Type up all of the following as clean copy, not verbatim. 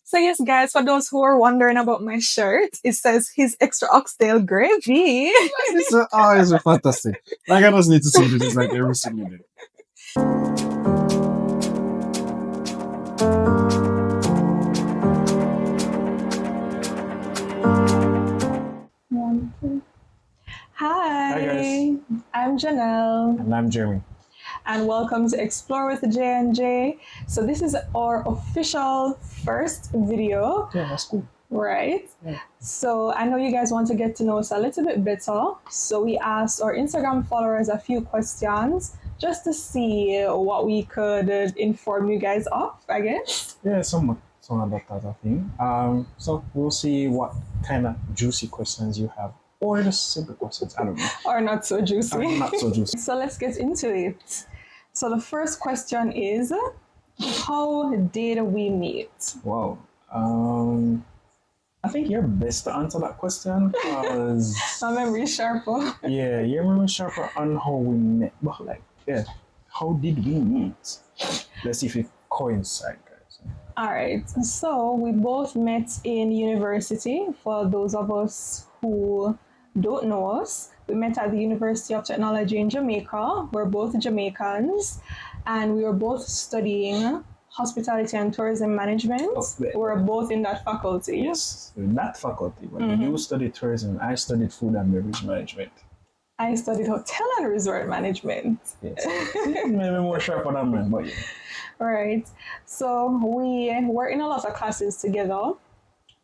So yes, guys, for those who are wondering about my shirt, it says his extra oxtail gravy. It's always fantastic. Like I just need to see this like every single day. One, two. Hi, Hi, guys. I'm Janelle, And I'm Jeremy. and welcome to Explore with J&J. So this is our official first video, Yeah, that's cool. right? Yeah. So I know you guys want to get to know us a little bit better. So we asked our Instagram followers a few questions just to see what we could inform you guys of, I guess. Yeah, somewhat of that type of thing. So we'll see what kind of juicy questions you have. Or just simple questions. I don't know. Or not so Or juicy. not so juicy. So let's get into it. So the first question is, how did we meet? Wow. I think you're best to answer that question because My memory is sharper. yeah, you're more sharper on how we met. But like, yeah, how did we meet? Let's see if it coincide, guys. All right. So we both met in university. For those of us who don't know us, we met at the University of Technology in Jamaica. We're both Jamaicans, and we were both studying hospitality and tourism management. We're both in that faculty. Yes, that faculty. When you studied tourism, I studied food and beverage management. I studied hotel and resort management. Yes, maybe more sharper than mine, but yeah. Right. So we were in a lot of classes together,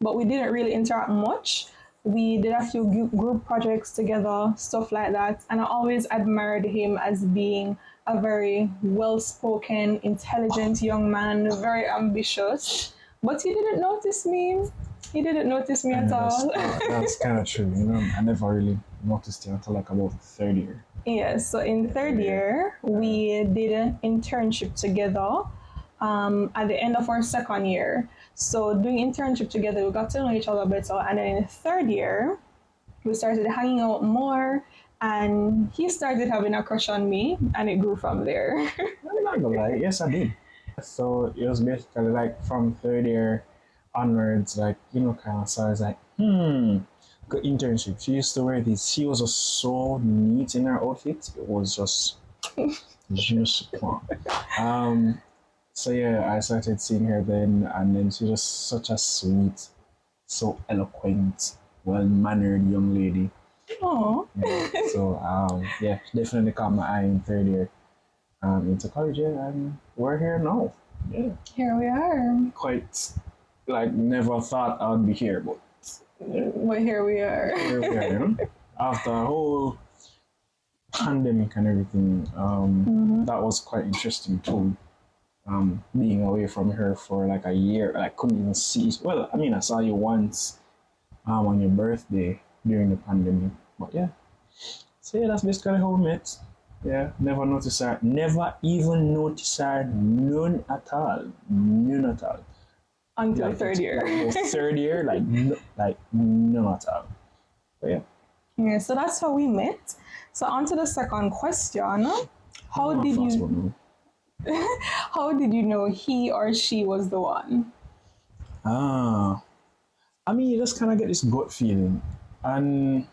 but we didn't really interact much. We did a few group projects together, stuff like that. And I always admired him as being a very well spoken, intelligent young man, very ambitious. But he didn't notice me. He didn't notice me at all. That's kind of true. You know, I never really noticed it until like about the third year. Yeah, so in third year, we did an internship together at the end of our second year. So doing internship together, we got to know each other better. And then in the third year, we started hanging out more, and he started having a crush on me, and it grew from there. I'm not gonna lie, yes, I did. So it was basically like from third year onwards, like, you know, kind of, so I was like, good internship. She used to wear these, she was just so neat in her outfit. It was just, je ne sais quoi. So yeah, I started seeing her then, and then she was such a sweet, so eloquent, well-mannered young lady. Oh, Yeah. So yeah, she definitely caught my eye in third year into college, yeah, and we're here now. Yeah, here we are. quite like never thought I would be here, but But here we are. here we are. You know? After a whole pandemic and everything, that was quite interesting too. Being away from her for like a year, I couldn't even see. Well, I mean, I saw you once on your birthday during the pandemic, but yeah. So yeah, that's basically how we met. Yeah, never noticed her. Never even noticed her. None at all. None at all. Until third year. Like, third year, like none at all. But yeah. Yeah, so that's how we met. So on to the second question. How did Fast you one, how did you know he or she was the one? I mean, you just kind of get this gut feeling, and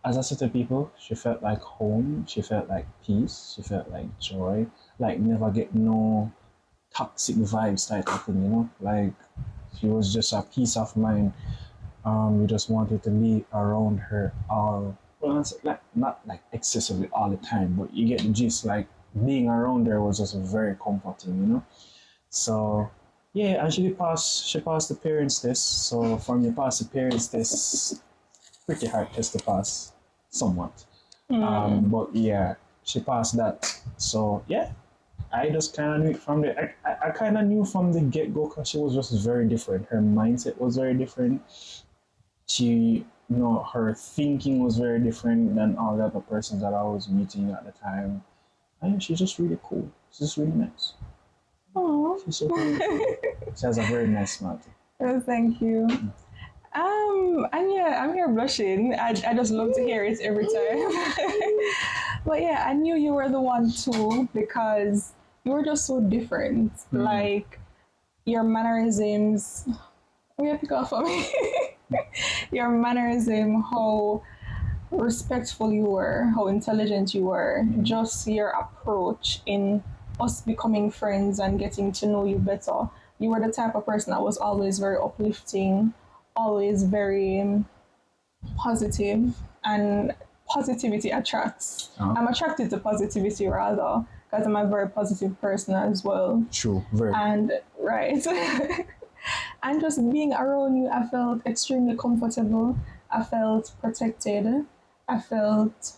as I said to people, she felt like home. She felt like peace. She felt like joy. Like never get no toxic vibes type of thing, you know. Like she was just a peace of mind. We just wanted to be around her all. Well, it's like not like excessively all the time, but you get the gist. Like being around her was just very comforting, you know. So yeah, and she passed the parents test. So from your pass the parents test, pretty hard test to pass, somewhat. But yeah, she passed that. So yeah, I just kind of knew it from the. I kind of knew from the get go because she was just very different. Her mindset was very different. She, you know, her thinking was very different than all the other persons that I was meeting at the time. And she's just really cool. She's just really nice. Oh, She's so cool. She has a very nice smile. oh, thank you. And yeah, I'm here blushing. I just love to hear it every time. But yeah, I knew you were the one too because you were just so different. Like your mannerisms. We have to go for me. Your mannerism, how respectful you were, how intelligent you were, just your approach in us becoming friends and getting to know you better. You were the type of person that was always very uplifting, always very positive, and positivity attracts. I'm attracted to positivity rather because I'm a very positive person as well. True, very. And right. And just being around you, I felt extremely comfortable. I felt protected. I felt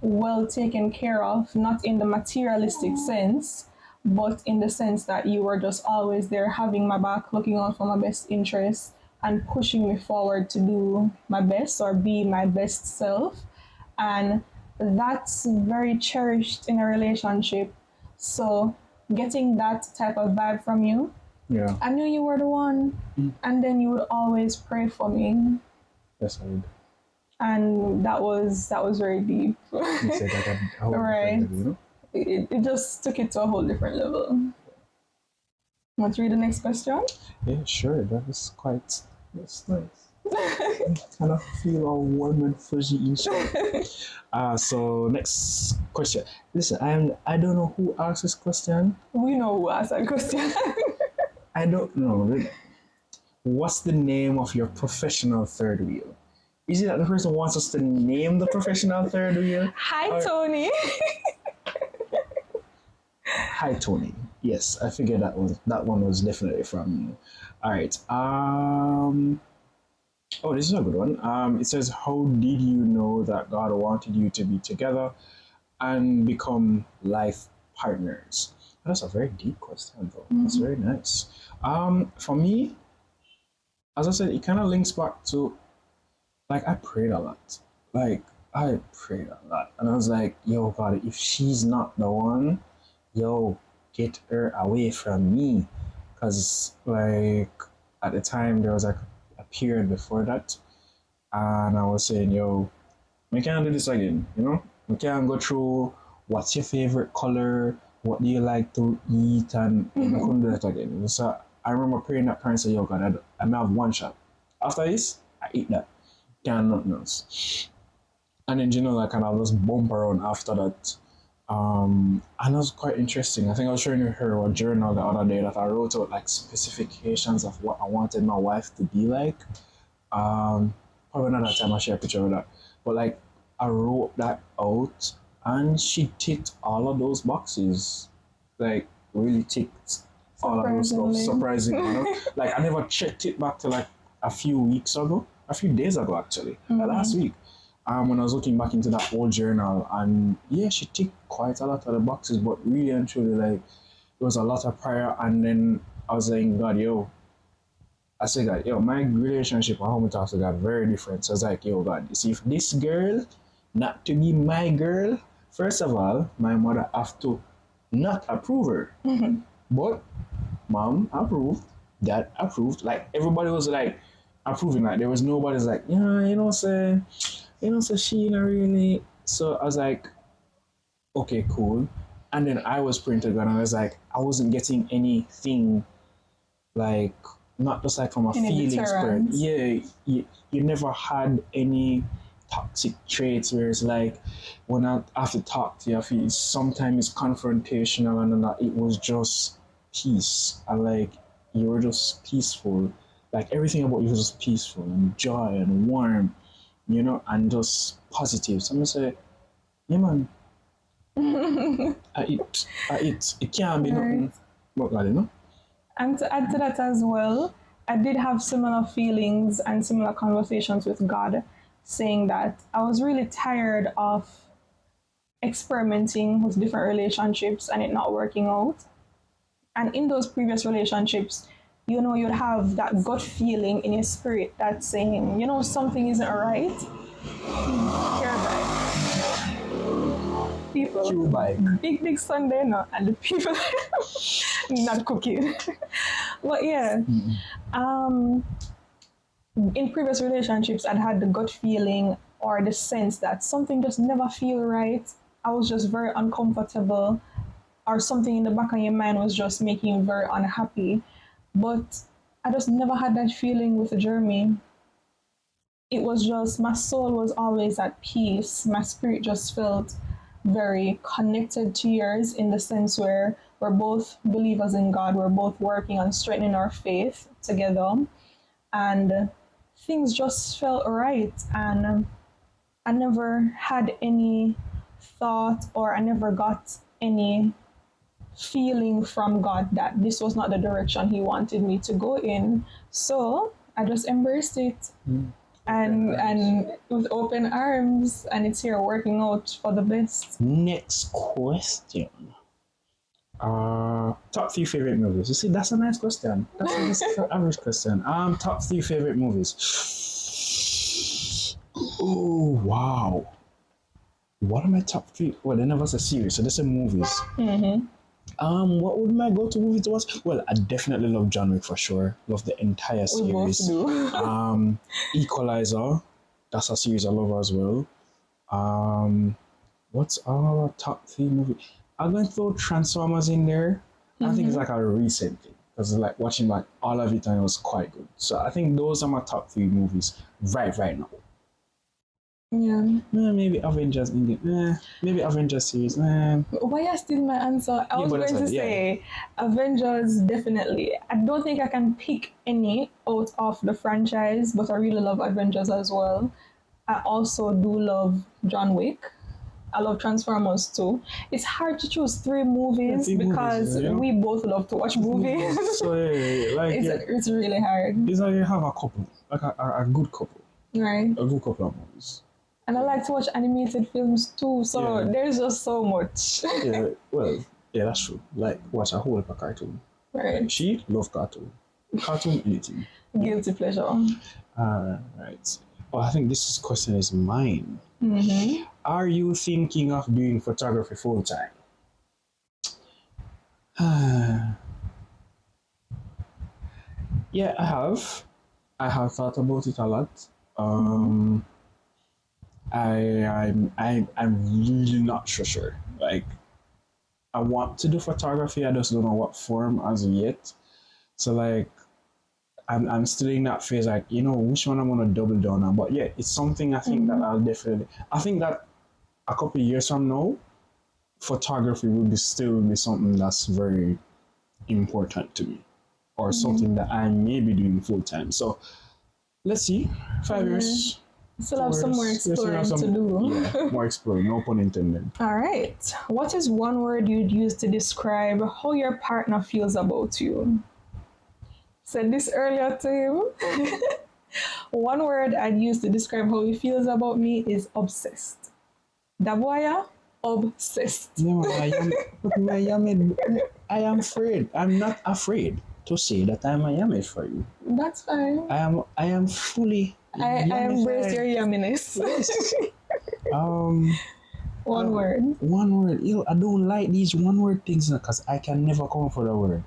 well taken care of, not in the materialistic sense, but in the sense that you were just always there having my back, looking out for my best interests, and pushing me forward to do my best or be my best self. And that's very cherished in a relationship. So getting that type of vibe from you, Yeah, I knew you were the one. And then you would always pray for me. yes, I would. And that was very deep. You said that at a whole Right. different level, you know? It just took it to a whole different level. Want to read the next question? Yeah, sure. That's nice. Kind of feel all warm and fuzzy inside. So next question. Listen, I don't know who asked this question. We know who asked that question. I don't know. Really. What's the name of your professional third wheel? Is it that the person wants us to name the professional third wheel? Hi, Or- Tony. Hi, Tony. Yes, I figured that one was definitely from you. All right. Oh, this is a good one. It says, "How did you know that God wanted you to be together and become life partners?" That's a very deep question, though. That's very nice. For me, as I said, it kind of links back to like I prayed a lot. Like I prayed a lot, and I was like, "Yo, God, if she's not the one, yo, get her away from me," because like at the time there was like a period before that, and I was saying, "Yo, we can't do this again. You know, we can't go through what's your favorite color, what do you like to eat, and we couldn't do that again." So I remember praying that prayer and saying, "Yo, God, I may have one shot. After this, I eat that. Can't nothing else." And then, you know, like, kind of just bump around after that. And it was quite interesting. I think I was showing her a journal the other day that I wrote out like specifications of what I wanted my wife to be like. Probably not that time I share a picture of that. But like I wrote that out and she ticked all of those boxes. Like really ticked all of those stuff. Surprisingly, you know? Like I never checked it back to like a few days ago actually, like last week. When I was looking back into that old journal, and yeah, she ticked quite a lot of the boxes, but really and truly, like, there was a lot of prayer, and then I was saying, God, yo, I said, God, yo, my relationship and how we talk to God very different. So I was like, yo, God, you see, if this girl not to be my girl, first of all, my mother have to not approve her. But mom approved, dad approved, like everybody was like approving, like there was nobody's like, yeah, so she not really. So I was like, okay, cool. And then I was praying to God, and I was like, I wasn't getting anything, like not just like from a Any feelings part. deterrent. Yeah, you never had any toxic traits where it's like when I have to talk to you, I feel sometimes it's confrontational, and then that it was just peace, and like you were just peaceful. Like everything about you was just peaceful and joy and warm, you know, and just positive. So I'm gonna say, yeah, man, it can't be nothing but God, you know? And to add to that as well, I did have similar feelings and similar conversations with God, saying that I was really tired of experimenting with different relationships and it not working out. And in those previous relationships, you know, you'd have that gut feeling in your spirit that's saying, you know, something isn't right. Hereby. People. Cue bike. Big Sunday, no, and the people not cooking. But yeah, in previous relationships, I'd had the gut feeling or the sense that something just never feel right. I was just very uncomfortable, or something in the back of your mind was just making you very unhappy. But I just never had that feeling with Jeremy. It was just my soul was always at peace. My spirit just felt very connected to yours in the sense where we're both believers in God. We're both working on strengthening our faith together. And things just felt right. And I never had any thought or I never got any feeling from God that this was not the direction He wanted me to go in. So I just embraced it and with open arms, and it's here working out for the best. Next question. Top three favorite movies. You see, that's a nice question. That's an average question. Top three favorite movies. Oh wow. What are my top three? Well, they never a series, so this is movies. What would my go-to movie to watch? Well, I definitely love John Wick for sure. Love the entire We both series. do. Equalizer, that's a series I love as well. What's our top three movie? I'm going to throw Transformers in there. I think it's like a recent thing because like watching like all of it and it was quite good. So I think those are my top three movies right now. Yeah. Maybe Avengers maybe Avengers series. Why are still my answer? I was but going to that's say Avengers, definitely. I don't think I can pick any out of the franchise, but I really love Avengers as well. I also do love John Wick. I love Transformers too. It's hard to choose three movies three because movies, we both love to watch movies. So It's really hard, it's like you have a couple, like a good couple, right? a good couple of movies. And I like to watch animated films too, so there's just so much. Yeah, that's true. Like watch a whole heap of cartoon. Right. She love cartoon, anything. Guilty pleasure. Right. Oh, I think this question is mine. Mm-hmm. Are you thinking of doing photography full time? Yeah, I have. I have thought about it a lot. I'm really not sure. Like, I want to do photography. I just don't know what form as of yet. So like, I'm still in that phase. Like, which one I'm gonna double down on. But yeah, it's something I think that I'll definitely. I think that a couple of years from now, photography will still be something that's very important to me, or something that I may be doing full time. So let's see, 5 years. Still have some more exploring to do. Yeah, more exploring, no pun intended. All right. What is one word you'd use to describe how your partner feels about you? Said this earlier to him. One word I'd use to describe how he feels about me is obsessed. Daboya, obsessed. No, I am afraid. I'm not afraid to say that I'm a yummy for you. That's fine. I am fully. I embrace your yumminess. One word. One word. I don't like these one word things because I can never come up with a word.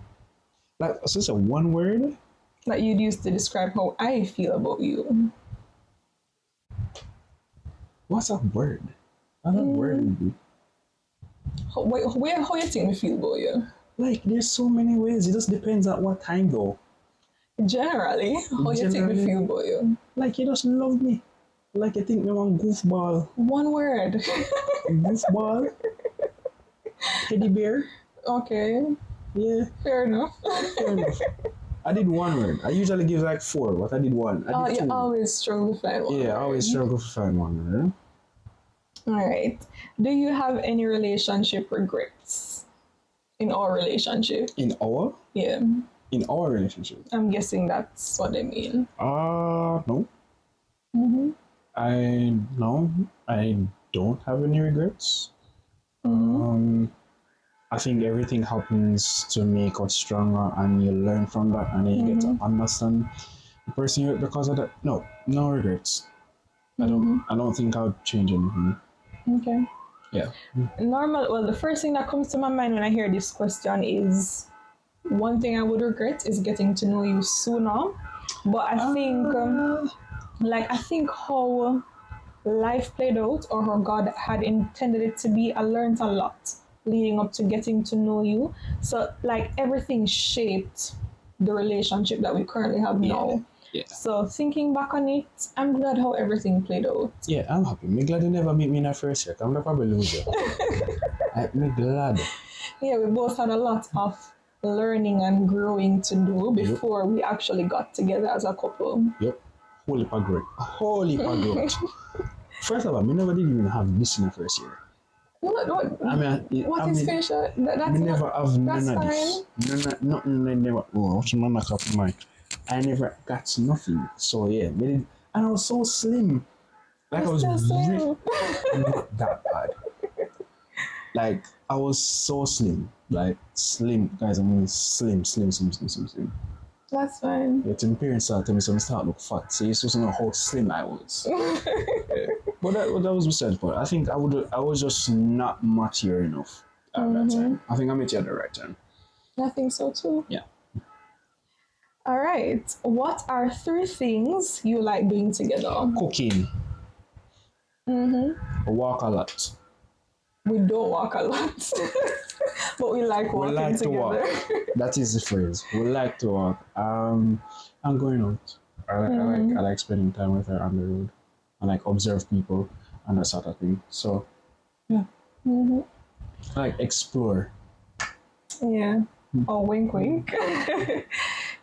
Like, so it's a one word that you'd use to describe how I feel about you. What's a word? I don't word would be. How you think me feel about you? Like, there's so many ways. It just depends at what time though. Generally, how you think me feel about you? Like, you just love me. Like, you think me one goofball. One word. Goofball. Teddy bear. Okay. Yeah. Fair enough. I did one word. I usually give like 4, but I did one. I did 2. You always struggle to find one. Yeah, I always struggle to find one word. All right. Do you have any relationship regrets in our relationship? In our? Yeah. In our relationship? I'm guessing that's what they mean. No. I don't have any regrets. I think everything happens to make us stronger, and you learn from that, and you get to understand the person you're because of that. No regrets. I don't think I'll change anything. Okay. Yeah. Well, the first thing that comes to my mind when I hear this question is one thing I would regret is getting to know you sooner. But I think, I think how life played out or how God had intended it to be, I learned a lot leading up to getting to know you. So, like, everything shaped the relationship that we currently have now. Yeah. So thinking back on it, I'm glad how everything played out. Yeah, I'm happy. Me glad you never meet me in the first year. 'Cause I'm gonna probably lose you. Me glad. Yeah, we both had a lot of learning and growing to do before we actually got together as a couple. Yep. Holy growth. Holy growth. First of all, we never did even have this in the first year. What is facial? That's we never have that's none of this. Nothing. I never. Oh, what's my knock up my? I never got nothing. So yeah, and I was so slim. Like I was slim. not that bad. Like I was so slim. Like slim, guys. I mean slim. That's fine. Yeah, my parents started telling me so I start look fat. So you're supposed to know how slim I was. Yeah. But that was besides the point. I think I was just not mature enough at that time. I think I met you at the right time. I think so too. Yeah. All right. What are 3 things you like doing together? Cooking. Walk a lot. We don't walk a lot, but we like walking We like together. to walk. That is the phrase. We like to walk. I'm going out. I like spending time with her on the road. I like observe people and that sort of thing. So yeah. I like explore. Yeah. Oh, wink, wink.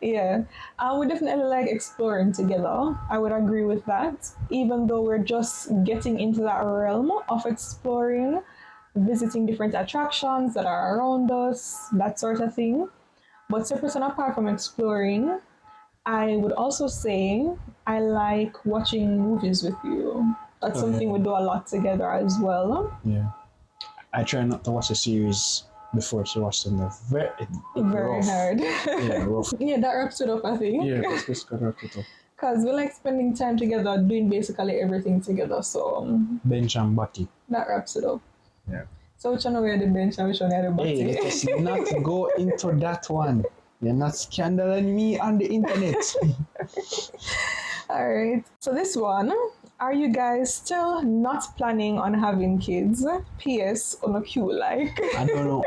Yeah. I would definitely like exploring together. I would agree with that. Even though we're just getting into that realm of exploring, visiting different attractions that are around us, that sort of thing. But separate and apart from exploring, I would also say I like watching movies with you. That's something we do a lot together as well. Yeah. I try not to watch a series before she watched them. They're very rough. hard. Yeah, rough. Yeah, that wraps it up, I think. Yeah, that's just got wrapped it up. Because we like spending time together, doing basically everything together. So bench and body. That wraps it up. Yeah. So which one are we at the bench and which one are the body? Hey, let us not go into that one. You're not scandaling me on the internet. All right. So this one, are you guys still not planning on having kids? P.S. on a cute like. I don't know.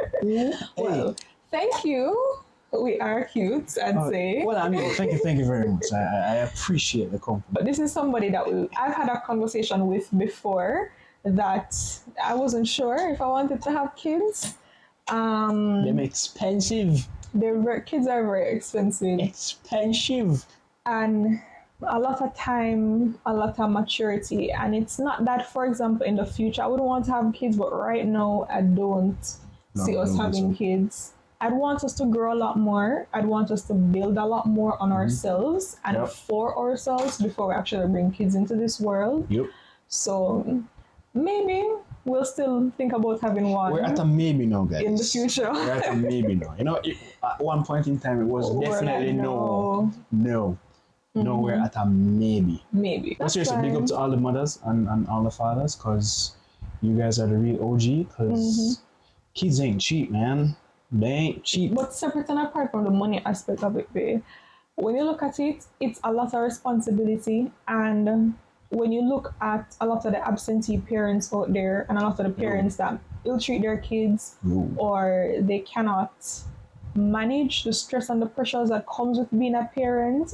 Well, thank you. We are cute, I'd say. Well, I mean, thank you very much. I appreciate the compliment. But this is somebody that I've had a conversation with before that I wasn't sure if I wanted to have kids. They're expensive. Kids are very expensive. Expensive. And a lot of time, a lot of maturity. And it's not that, for example, in the future, I wouldn't want to have kids, but right now, I don't see us having kids. I'd want us to grow a lot more. I'd want us to build a lot more on ourselves and for ourselves before we actually bring kids into this world. Yep. So maybe we'll still think about having one. We're at a maybe now, guys. In the future. We're at a maybe now. You know, at one point in time, it was definitely no. No, we're at a maybe. Maybe. But seriously, big up to all the mothers and all the fathers, because you guys are the real OG, because kids ain't cheap, man. They ain't cheap. But separate and apart from the money aspect of it, babe, when you look at it, it's a lot of responsibility. And when you look at a lot of the absentee parents out there and a lot of the parents that ill-treat their kids or they cannot manage the stress and the pressures that comes with being a parent,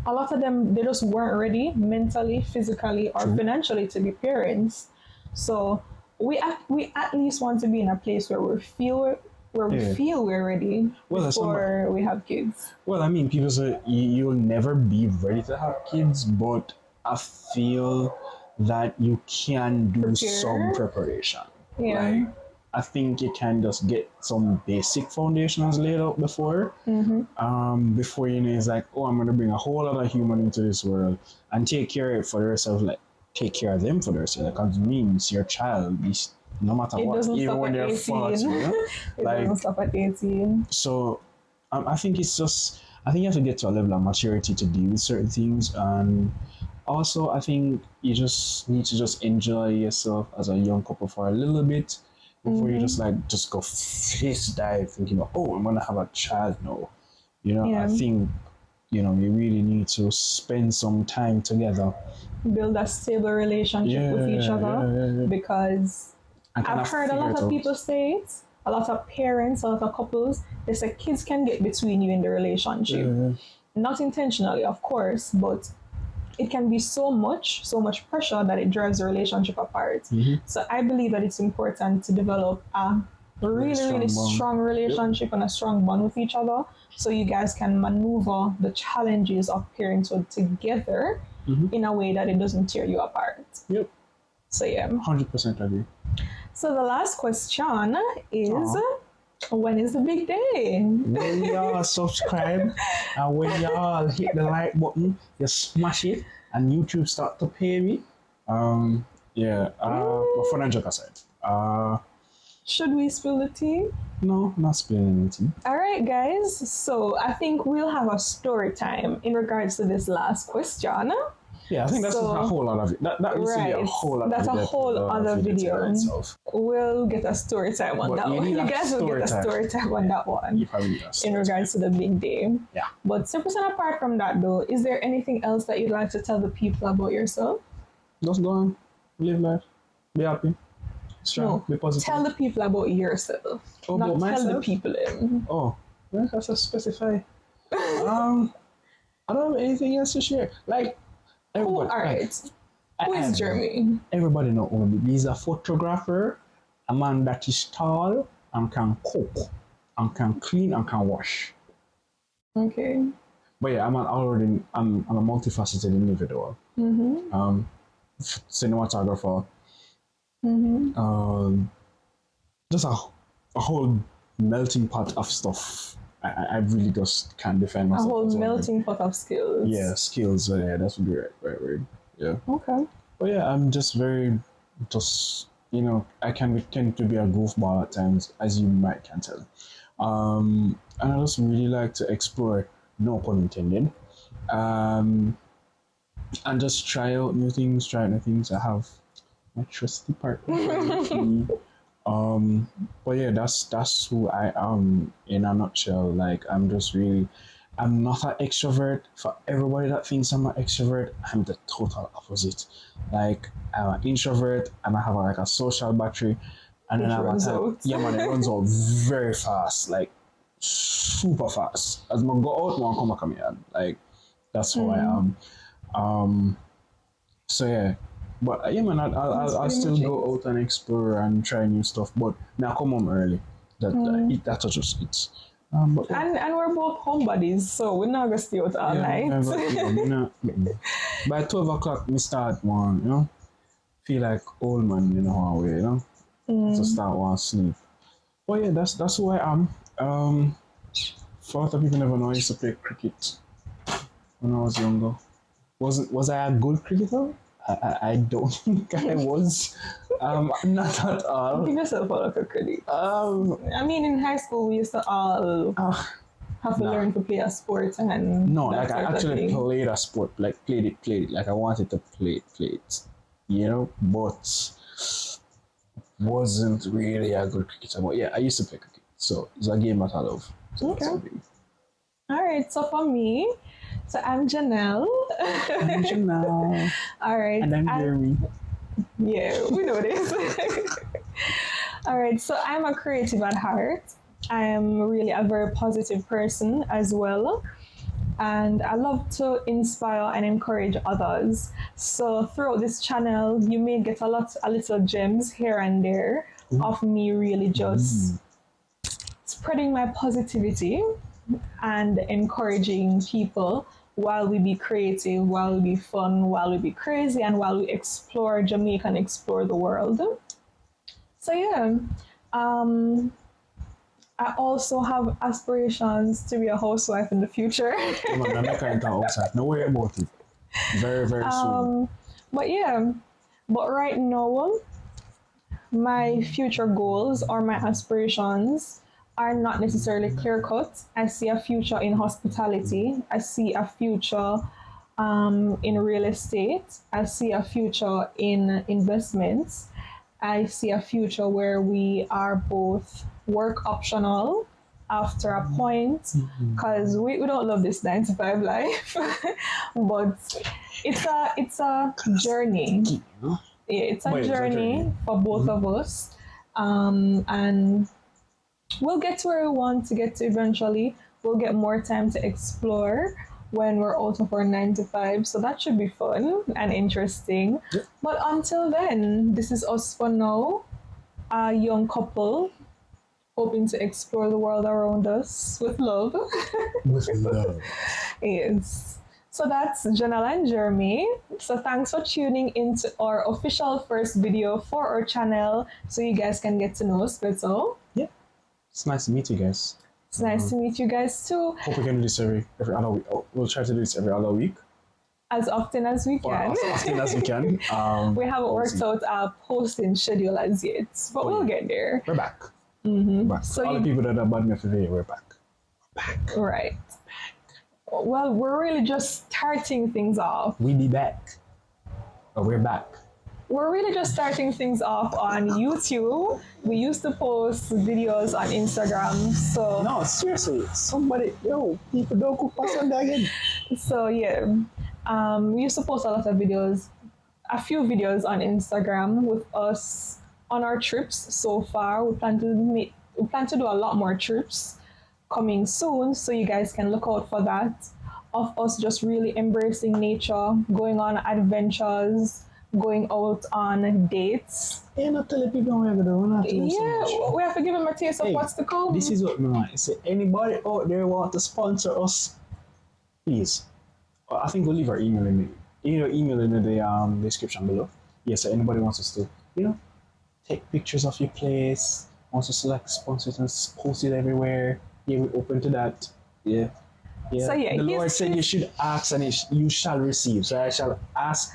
a lot of them, they just weren't ready mentally, physically, or financially to be parents. So we at least want to be in a place where we feel we're ready before we have kids. Well, I mean, people say you'll never be ready to have kids, but I feel that you can do some preparation. Yeah. Like, I think you can just get some basic foundations laid out before. Before you know, it's like, oh, I'm going to bring a whole other human into this world and take care of it for the rest of, like, take care of them for the rest of it. Because it means your child is, no matter what, even when they're 40, you know? It doesn't stop at 18. So I think it's just, I think you have to get to a level of maturity to deal with certain things. And also, I think you just need to just enjoy yourself as a young couple for a little bit before you just go face dive thinking, oh, I'm going to have a child now. You know, I think, you know, you really need to spend some time together. Build a stable relationship with each other because I've heard a lot of people say it, a lot of parents, a lot of couples, they say kids can get between you in the relationship. Not intentionally, of course, but it can be so much pressure that it drives the relationship apart. So I believe that it's important to develop a really strong relationship and a strong bond with each other so you guys can maneuver the challenges of parenthood together in a way that it doesn't tear you apart. Yep. So yeah. 100% agree. So the last question is, when is the big day? When y'all subscribe and when y'all hit the like button, you smash it and YouTube start to pay me. But fun and joke aside. Should we spill the tea? No, not spilling anything. All right, guys. So I think we'll have a story time in regards to this last question. Yeah, I think that's a whole lot of it. That needs to be a whole lot That's of a whole other video. Itself. We'll get a story time on that one. You guys will get a story time on that one in regards to the big day. Yeah. But 10% apart from that, though, is there anything else that you'd like to tell the people about yourself? Just go on, live life, be happy, strong, be positive. Tell the people about yourself. Oh, not about tell myself? the people. Oh, well, that's a specify. I don't have anything else to share. Like, everybody. All right. Who is Jeremy? Everybody know me. He's a photographer, a man that is tall and can cook, and can clean and can wash. Okay. But yeah, I'm a multifaceted individual. Cinematographer. Just a whole melting pot of stuff. I really just can't define myself. A whole melting pot of skills. Yeah, skills. Yeah, that's would be right word. Yeah. Okay. But yeah, I'm just I can tend to be a goofball at times, as you can tell. And I just really like to explore, no pun intended, and just try out new things. I have my trusty partner with me. But yeah, that's who I am in a nutshell. Like, I'm not an extrovert. For everybody that thinks I'm an extrovert, I'm the total opposite. Like, I'm an introvert and I have a social battery, and then I have it runs out very fast, like super fast. As I go out, I come back here. Like, that's who I am. So yeah. But yeah, man, I'll still go out and explore and try new stuff. But now come home early. That's just it. And we're both homebodies, so we're not gonna stay out all night. By 12 o'clock, we start one, feel like old man, how we, to start one sleep. But yeah, that's who I am. For other people never know, I used to play cricket when I was younger. Was I a good cricketer? I don't think I was. Not at all. Give yourself a look at credit. I mean, in high school, we used to all have to learn to play a sport and. No, like I actually played a sport, like played it. Like I wanted to play it, but wasn't really a good cricketer. But yeah, I used to play cricket, so it's a game that I love. So okay. All right, so for me, I'm Janelle. I'm Janelle. All right. And I'm Jeremy. Yeah, we know this. All right, so I'm a creative at heart. I am really a very positive person as well. And I love to inspire and encourage others. So throughout this channel, you may get a little gems here and there of me really just spreading my positivity and encouraging people while we be creative, while we be fun, while we be crazy, and while we explore Jamaica and explore the world. So yeah, I also have aspirations to be a housewife in the future. I'm not kind of housewife. No worry about it. Very, very soon. But right now, my future goals or my aspirations are not necessarily clear-cut. I see a future in hospitality. I see a future in real estate. I see a future in investments. I see a future where we are both work optional after a point, because we don't love this 9-to-5 life. But it's a journey. Yeah, it's a journey for both of us. And we'll get to where we want to get to eventually. We'll get more time to explore when we're out of our 9 to 5. So that should be fun and interesting. Yep. But until then, this is us for now, a young couple hoping to explore the world around us with love. With love. Yes. So that's Janelle and Jeremy. So thanks for tuning into our official first video for our channel so you guys can get to know us better. Yeah. It's nice to meet you guys. It's nice to meet you guys too, Hope we can do this every other week. Oh, we'll try to do this every other week. as often as we Or can. as often as we can. We haven't worked out our posting schedule as yet, but we'll get there. We're back. We're back. So All the people that are bad me for today, we're back. Back. Right. Well, we're really just starting things off. We be back. Oh, we're back. We're really just starting things off on YouTube. We used to post videos on Instagram, so No, seriously. Somebody, people don't cook for Sunday again. So yeah, we used to post a lot of videos, a few videos on Instagram with us on our trips so far. We plan to do a lot more trips coming soon, so you guys can look out for that. Of us just really embracing nature, going on adventures, going out on dates. Ain't not telling people what we're going to do. Yeah, we have to give them a taste of Hey, what's to come. This is what we want. Say anybody out there want to sponsor us, please. I think we'll leave our email in the description below. Yes, so anybody wants us to, take pictures of your place, wants us to sponsor it and post it everywhere. Yeah, we're open to that. Yeah. Yeah. So, yeah, the Lord said you should ask and you shall receive. So I shall ask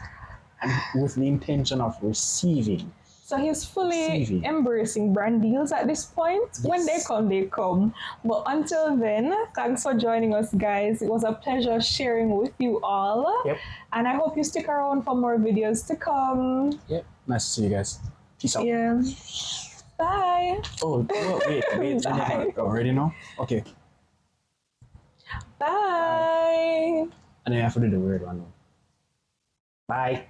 and with the intention of receiving. So he's fully Receiving. embracing brand deals at this point. When they come, they come. But until then, thanks for joining us, guys. It was a pleasure sharing with you all. Yep. And I hope you stick around for more videos to come. Yep. Nice to see you guys. Peace out. Yeah. Bye. Oh, wait. Bye. Already know? Okay. Bye. And then I have to do the weird one. Bye.